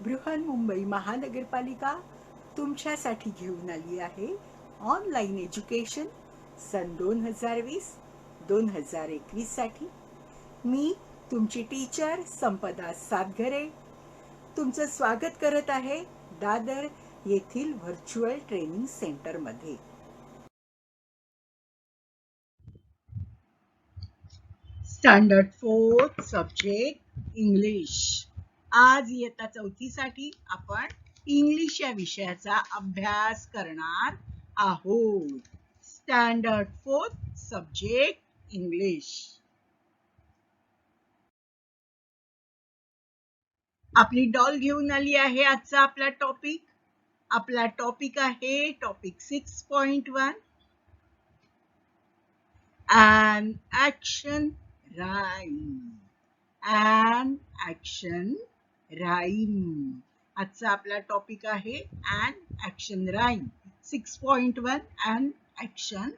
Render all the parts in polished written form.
बृहन्मुंबई महानगरपालिका तुमच्यासाठी घेऊन आली आहे ऑनलाईन एज्युकेशन सन 2020-2021 साठी. मी तुमची टीचर संपदा सातघरे तुमचं स्वागत करत आहे दादर येथील व्हर्च्युअल ट्रेनिंग सेंटरमध्ये. Standard 4 subject English. आज इयत्ता 4थी साठी आपण इंग्लिश या विषयाचा अभ्यास करणार आहोत. Standard 4 subject English. आपली डॉल घेऊन आली आहे. आजचा आपला टॉपिक. आपला टॉपिक आहे topic 6.1 an action rhyme. an action rhyme. आजचा आपला टॉपिक आहे an action rhyme. 6.1 an action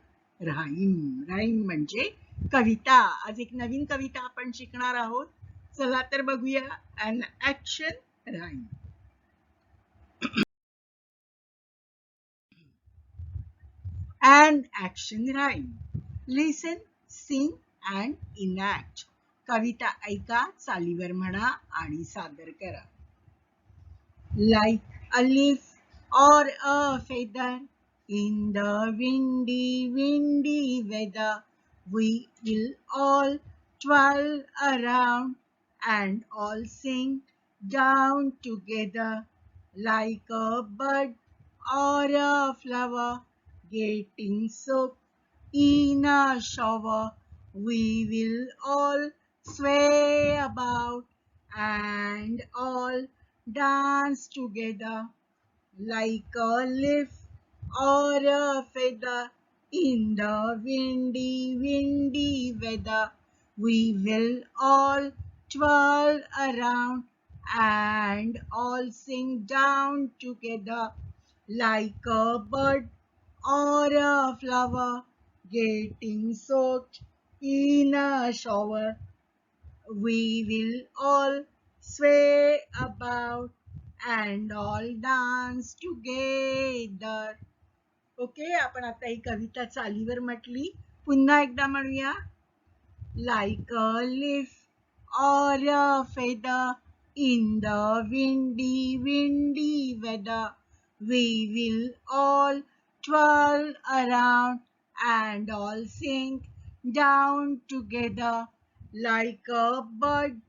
rhyme. rhyme म्हणजे कविता. आज एक नवीन कविता आपण शिकणार आहोत. चला तर बघूया an action rhyme. an action rhyme. Listen, sing and enact. कविता ऐका, चालीवर म्हणा आणि सादर करा. Like a leaf or a feather in the windy, windy weather, we will all twirl around and all sing down together. Like a bird or a flower getting soaked in a shower, we will all sway about and all dance together. Like a leaf or a feather in the windy, windy weather, we will all twirl around and all sing down together. Like a bird or a flower getting soaked in a shower, we will all sway about and all dance together. Okay, आपण आता ही कविता चालीवर म्हटली. पुन्हा एकदा म्हणूया. Like a leaf or a feather in the windy, windy weather, we will all twirl around and all sing down together. Like a bird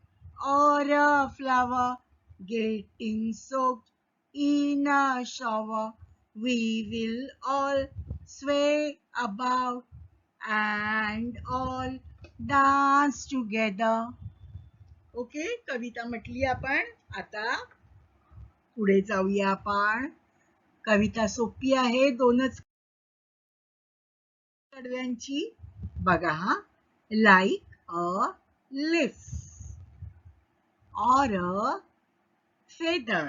or a flower getting soaked in a shower, we will all sway about and all dance together. Okay, कविता म्हटली आपण. आता पुढे जाऊया आपण. कविता सोपी आहे. दोनच कडव्यांची. बघा हा. Like a leaf or a feather.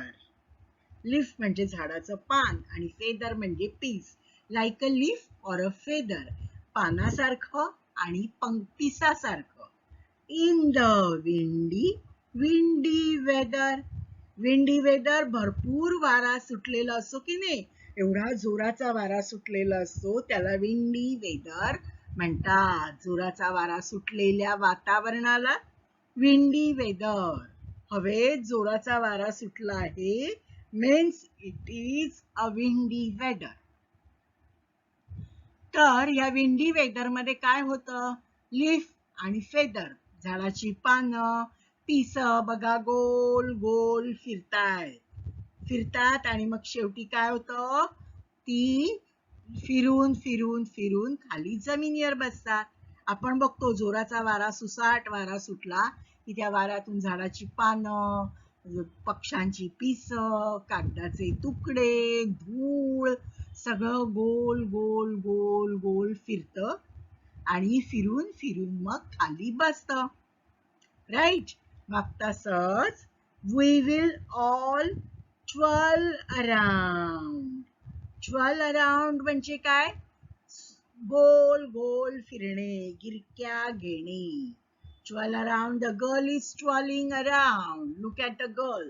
Leaf म्हणजे झाडाचं पान आणि फेदर म्हणजे पीस. लाईक अ लीफ और अ फेदर, पानासारखं आणि पिसासारखं. In the windy, windy weather. Windy weather भरपूर वारा सुटलेला असतो की नाही, एवढा जोराचा वारा सुटलेला असतो त्याला विंडी वेदर म्हणतात. जोराचा वारा सुटलेल्या वातावरणाला विंडी वेदर. हवेत जोराचा वारा सुटला आहे means it is a windy weather. तर या विंडी वेदर मध्ये काय होतं, लीफ आणि फेदर झाडाची पानं, पिस बघा गोल गोल फिरतात आणि मग शेवटी काय होतं, ती फिरून फिरून फिरून खाली जमिनीवर बसतात. आपण बघतो जोराचा वारा, सुसाट वारा सुटला की त्या वाऱ्यातून झाडाची पानं, पक्ष्यांची पिस, कागदाचे तुकडे, धूळ सगळं गोल गोल गोल गोल फिरतं आणि फिरून फिरून मग खाली बसतं. राईट. मग तसंच we will all twirl around. twirl around म्हणजे काय, गोल गोल फिरणे, गिरक्या घेणे. Twirl around, the girl is twirling around. Look at the girl.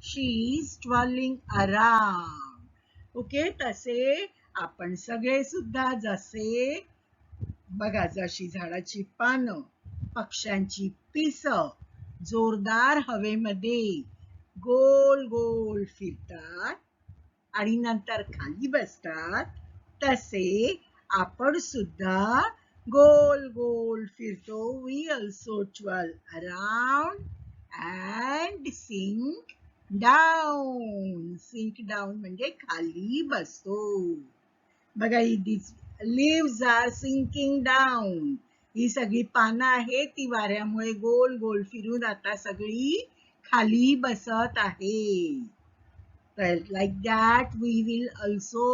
She is trolling around. Okay, तसे आपण सगळे सुद्धा जसे बघा, जशी झाडाची पानं, पक्ष्यांची पिस जोरदार हवेमध्ये गोल गोल फिरतात आणि नंतर खाली बसतात, तसे आपण सुद्धा गोल गोल फिरतो. We also twirl around and sink down. Sink down म्हणजे खाली बसतो. बघा, these leaves are sinking down. ही सगळी पानं आहेत, ती वाऱ्यामुळे गोल गोल फिरून आता सगळी खाली बसत आहे. तर like that we will also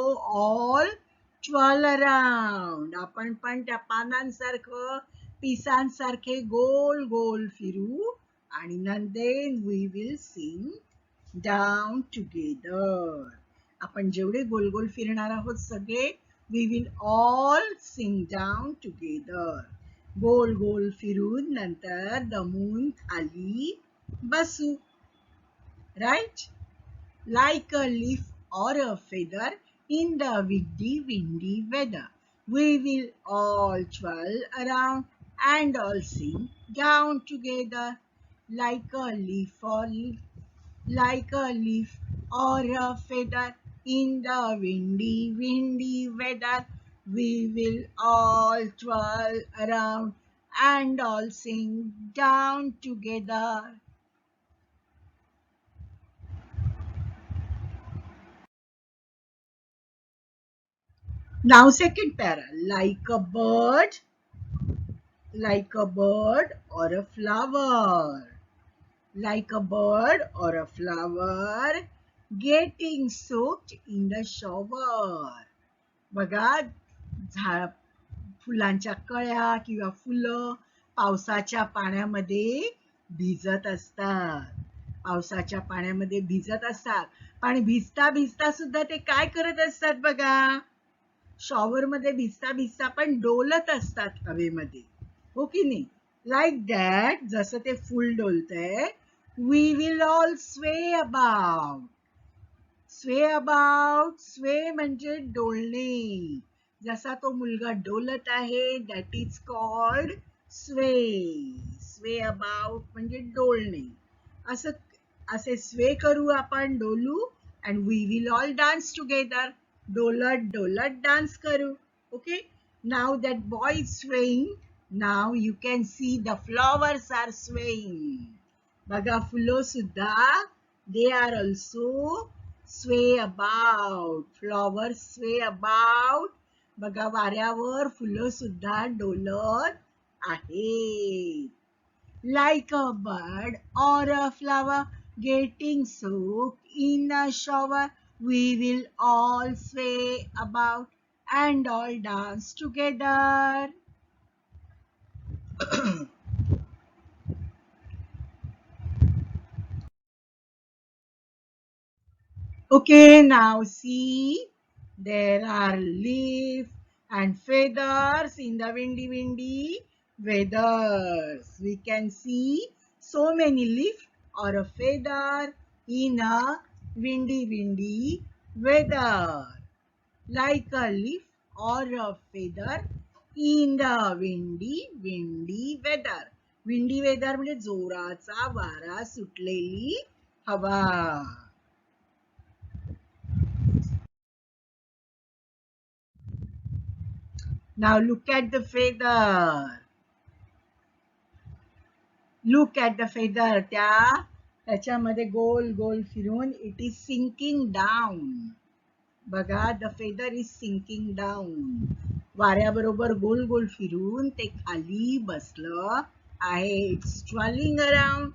all twirl around. आपण पण त्या पानांसारखं, पिसांसारखे गोल गोल फिरू आणि then we will sing down together. आपण जेवढे गोल गोल फिरणार आहोत सगळे, we will all sing down together. गोल गोल फिरून नंतर दमून खाली बसू. Right? Like a leaf or a feather in the windy weather. We will all twirl around and all sing down together. Like a leaf or a feather in the windy weather. We will all twirl around and all sing down together. Now second para, like a bird or a flower. Like a bird or a flower getting soaked in the shower. बघा, फुलांच्या कळ्या किंवा फुलं पावसाच्या पाण्यामध्ये भिजत असतात. पावसाच्या पाण्यामध्ये भिजत असतात. पण भिजता भिजता सुद्धा ते काय करत असतात बघा, शॉवर मध्ये भिजता भिजता पण डोलत असतात हवेमध्ये. हो की नाही? लाईक दॅट, जसं ते full डोलतंय, we will all sway about. Sway म्हणजे डोलणे. जसा तो मुलगा डोलत आहे, that is called sway. Sway about म्हणजे डोलणे. असे sway करू आपण, डोलू, and we will all dance together. डोलत डोलत डान्स करू. Okay? Now that boy is swaying. Now you can see the flowers are swaying. बघा, फुलं सुद्धा, they are also sway about. Flowers sway about. बघा, वाऱ्यावर फुलं सुद्धा डोलत आहेत. Like a bird or a flower getting soaked in a shower, we will all sway about and all dance together. Okay, now see, there are leaves and feathers in the windy weathers. We can see so many leaves or a feather in a windy weather. Like a leaf or a feather in the windy weather. Windy weather म्हणजे जोराचा वारा सुटलेली हवा. Now look at the feather. Look at the feather. त्याच्यामध्ये गोल गोल फिरून it is sinking down. बघा, the feather is sinking down. वाऱ्याबरोबर गोल गोल फिरून ते खाली बसलं आहे. It's twirling around.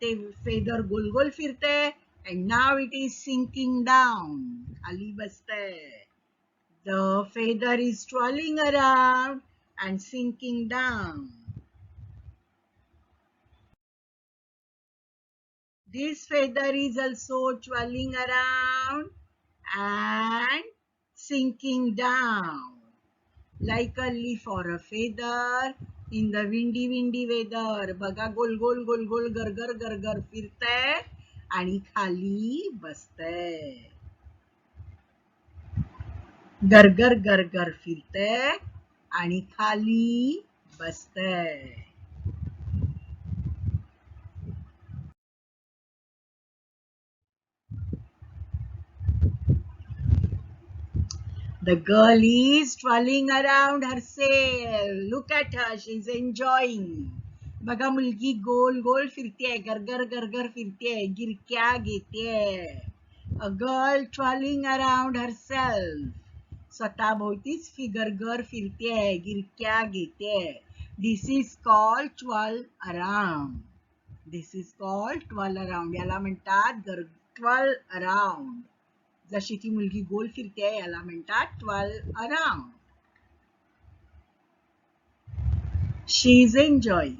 ते feather गोल गोल फिरते and now it is sinking down. खाली बसतंय. The feather is twirling around and sinking down. This feather is also twirling around and sinking down. Like a leaf or a feather in the windy weather. बघा, गोल गोल गोल गोल गर गर फिरतंय आणि खाली बसतंय. गरगर गरगर फिरतंय आणि खाली बसतंय. The girl is twirling around herself. Look at her, she's enjoying. बघा मुलगी गोल गोल फिरतेय, गरगर गरगर फिरतेय, गिरक्या घेतेय. A girl twirling around herself. स्वतःभोवतीच फिगरगर फिरतेय, गिरक्या घेतेय. This is called twirl around. This is called twirl around. याला म्हणतात twirl around. जशी ती मुलगी गोल फिरते याला म्हणतात twirl around. She is enjoying.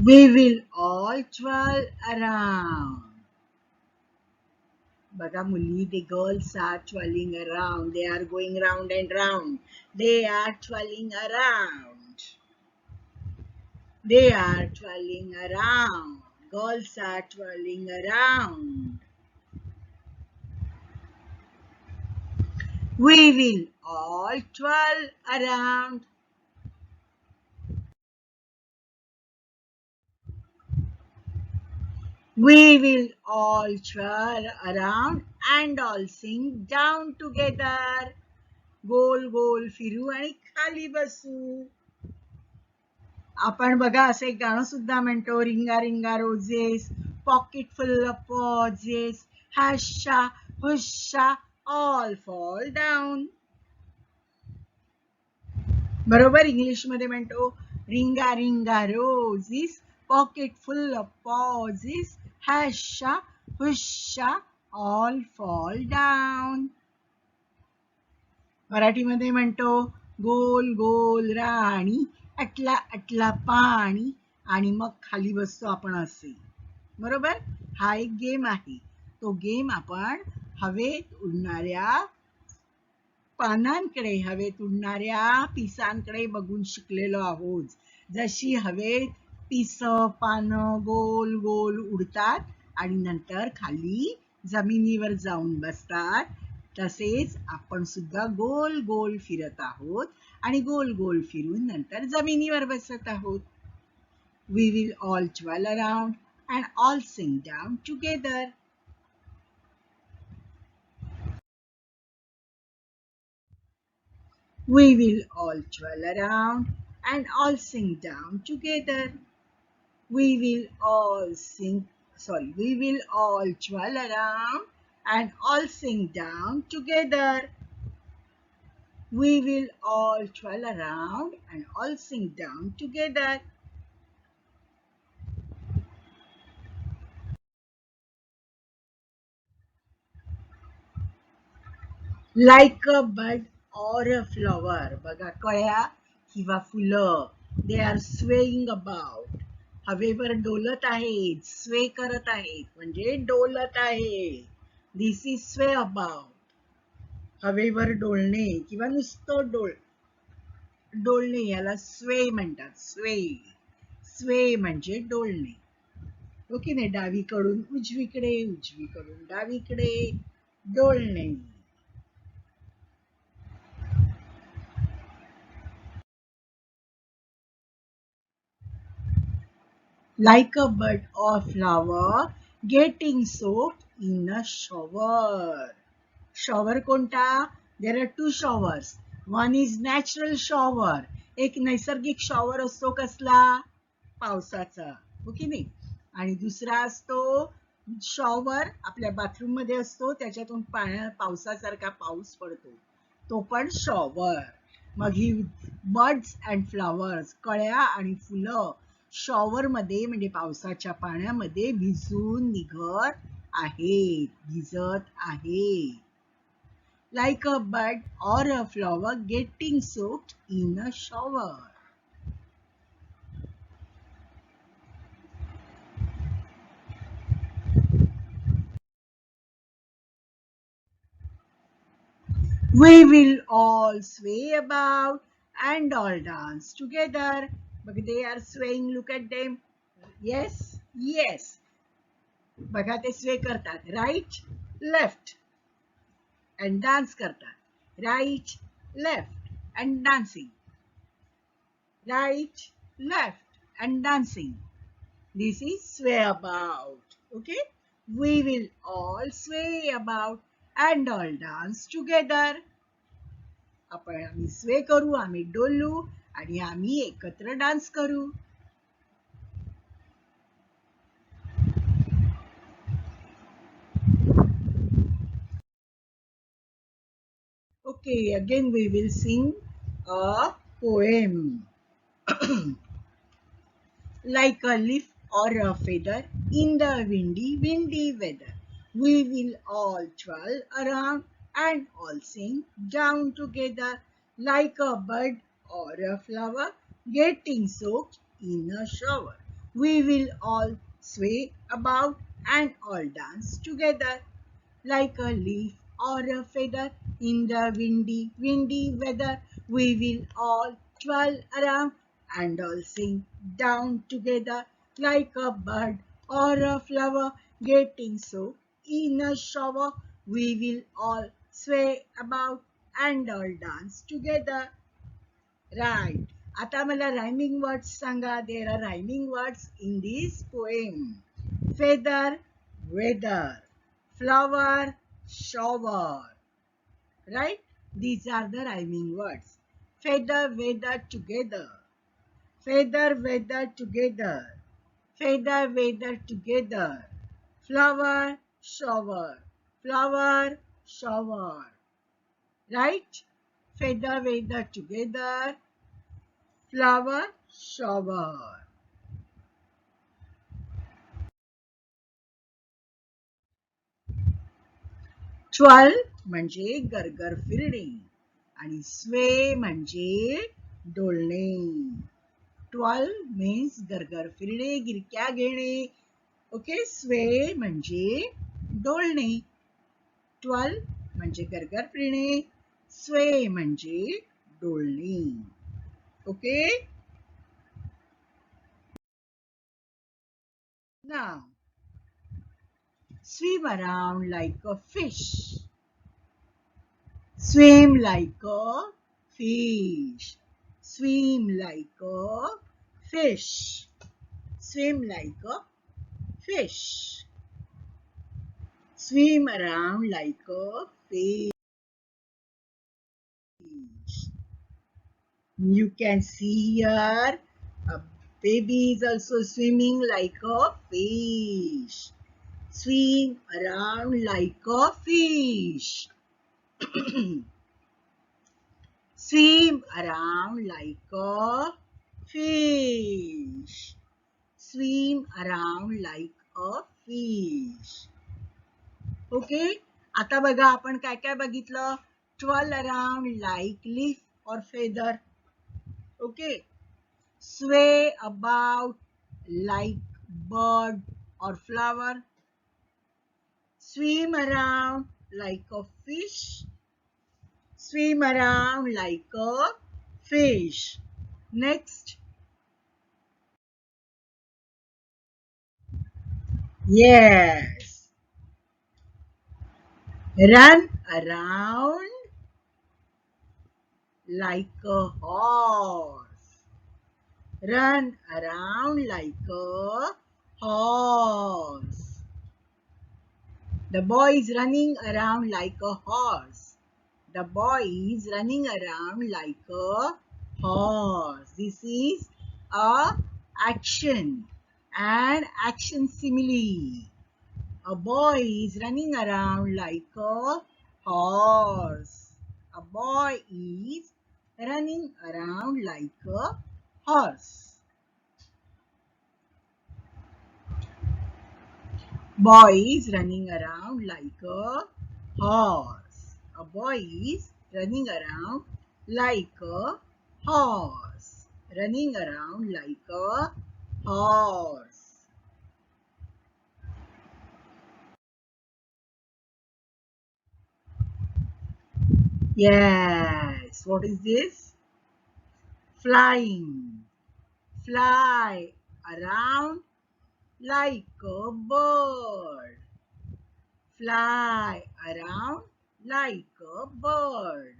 We will all twirl around. बघा मुली, the girls are twirling around. They are going round and round. They are twirling around. They are twirling around. Girls are twirling around. We will all twirl around. We will all twirl around and all sing down together. गोल गोल फिरू आणि खाली बसू. आपण बघा असे एक गाणं सुद्धा म्हणतो, ring a ring a roses, pocket full of posies, husha husha all fall down. बरोबर इंग्लिश मध्ये म्हणतो, ring a ring a roses, pocket full of posies, husha husha all fall down. मराठीमध्ये म्हणतो, गोल गोल राणी, अटला अटला पाणी आणि मग खाली बसतो आपण असे. बरोबर, हा एक गेम आहे. तो गेम आपण हवेत उडणाऱ्या पानांकडे, हवेत उडणाऱ्या पिसांकडे बघून शिकलेलो आहोत. जशी हवेत पिस पानं गोल गोल उडतात आणि नंतर खाली जमिनीवर जाऊन बसतात, तसेच आपण सुद्धा गोल गोल फिरत आहोत आणि गोल गोल फिरून नंतर जमिनीवर बसत आहोत. We will all twirl around and all sing down together. We will all twirl around and all sing down together. We will all twirl around and all sing down together. We will all twirl around and all sing down together. Like a bud or a flower. बघा कळ्या किंवा फुलं. They are swaying about. However डोलत आहेत, स्वे करत आहेत, म्हणजे डोलत आहे. This is sway about. हवेवर डोलणे किंवा नुसतं डोलणे याला स्वे म्हणतात. स्वे स्वे म्हणजे डोलणे. ओके नाही, डावीकडून उजवीकडे, उजवीकडून डावीकडे डोलणे. Like a bud or flower getting soaked in a shower. Shower कोणता? There are two showers. One is natural shower. एक नैसर्गिक शॉवर असतो कसला? पावसाचा. ओके नाही? आणि दुसरा असतो शॉवर आपल्या बाथरूम मध्ये असतो, त्याच्यातून पावसासारखा पाऊस पडतो, तो पण shower. Mug he birds and flowers, कळ्या आणि फुलं शॉवर मध्ये म्हणजे पावसाच्या पाण्यामध्ये भिजून निघत आहेत, भिजत आहेत. Like a bud or a flower getting soaked in a shower. We will all sway about and all dance together. But they are swaying, look at them. Yes, yes. बघा ते स्वे करतात. Right, left and dance करतात. Right, left and dancing. Right, left and dancing. This is sway about. Okay. We will all sway about and all dance together. आपण आम्ही स्वे करू, आम्ही डोलू आणि आम्ही एकत्र डान्स करू. Okay, again we will sing a poem. Like a leaf or a feather in the windy, windy weather. We will all twirl around and all sing down together like a bird or a flower getting soaked in a shower. We will all sway about and all dance together like a leaf or a feather in the windy, windy weather. We will all twirl around and all sing down together like a bird or a flower getting soaked in a shower. We will all sway about and all dance together. Right. आता मला rhyming words Sanga. There are rhyming words in this poem. Feather, weather. Flower, shower. Right? These are the rhyming words. Feather, weather together. Feather, weather together. Feather, weather together. Flower, shower. Flower, shower. Right? Feather, weather together. Flower, shower. Twelve म्हणजे गरगर फिरणे आणि स्वे म्हणजे डोलणे. Twelve means गरगर फिरणे, गिरक्या घेणे. Okay, स्वे म्हणजे डोलणे. Twelve म्हणजे गरगर फिरणे, sway म्हणजे डोलणे. Okay, now swim around like a fish. Swim like a fish. Swim like a fish. Swim like a fish. Swim around like a fish. You can see here a baby is also swimming like a fish. Swim around like a fish. Swim around like a fish. Swim around like a fish. Okay, आता बघा आपण काय काय बघितलं. Twelve around like leaf और feather. Okay, sway about like bird or flower. Swim around like a fish. Swim around like a fish. Next. Yes. Run around like a horse. Run around like a horse. The boy is running around like a horse. The boy is running around like a horse. This is a action and action simile. A boy is running around like a horse. A boy is running around like a horse. Boy is running around like a horse. A boy is running around like a horse. Running around like a horse. Yes. What is this? flying, fly around like a bird, fly around like a bird.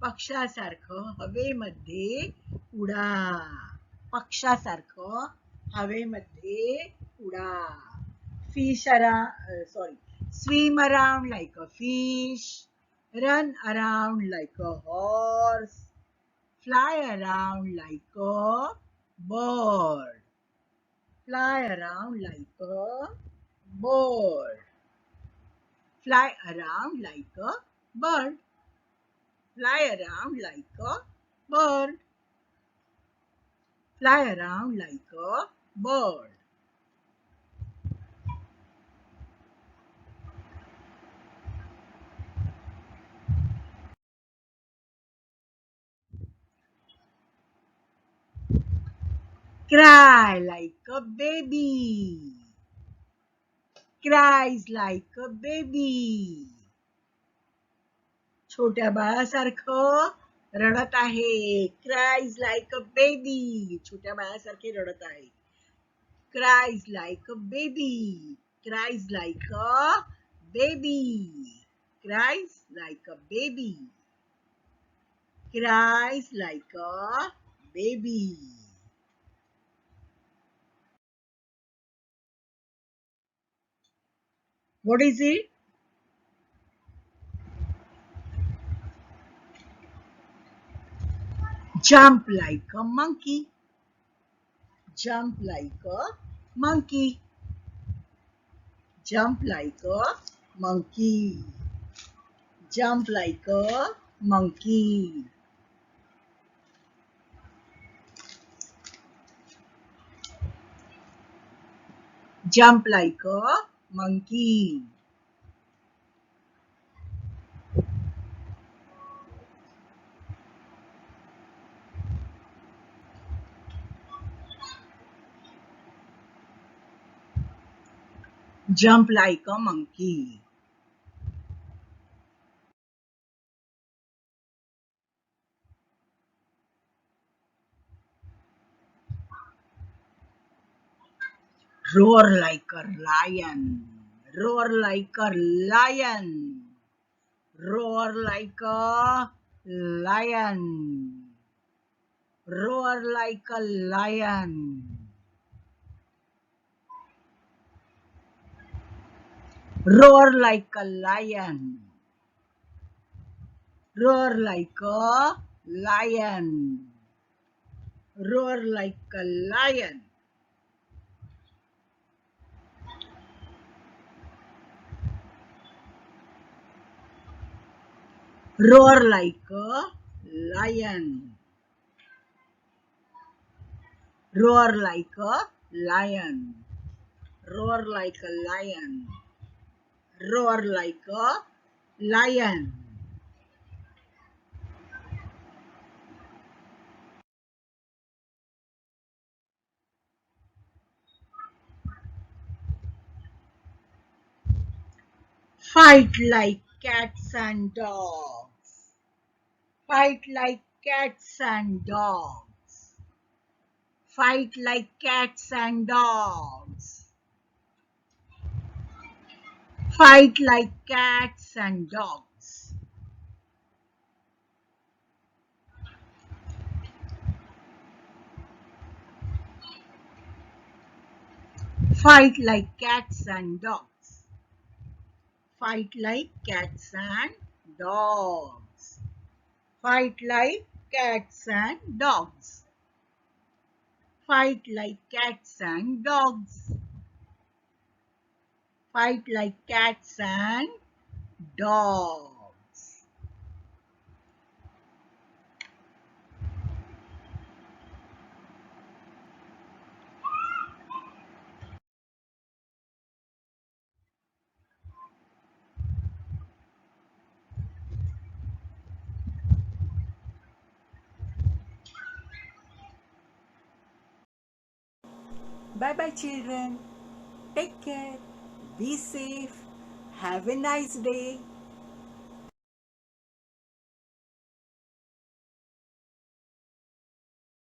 पक्षासारखं हवेमध्ये उडा, पक्षासारखं हवेमध्ये उडा. Fish around, sorry, swim around like a fish, run around like a horse, fly around like a bird, fly around like a bird, fly around like a bird, fly around like a bird, fly around like a bird. Cry like a baby, cries like a baby. छोट्या बाळासारखं रडत आहे, cries like a baby. छोट्या बाळासारखे रडत आहे. Cries like a baby, cries like a baby, cries like a baby, cries like a baby. What is it? Jump like a monkey, jump like a monkey, jump like a monkey, jump like a monkey. Jump like a monkey. Jump like a monkey. Roar like a lion, roar like a lion, roar like a lion, roar like a lion, roar like a lion, roar like a lion, roar like a lion. Roar like a lion, roar like a lion, roar like a lion, roar like a lion. Fight like cats and dogs, fight like cats and dogs, fight like cats and dogs, fight like cats and dogs, fight like cats and dogs, fight like cats and dogs, fight like cats and dogs, fight like cats and dogs, fight like cats and dogs. Bye bye, children. Take care. Be safe. Have a nice day.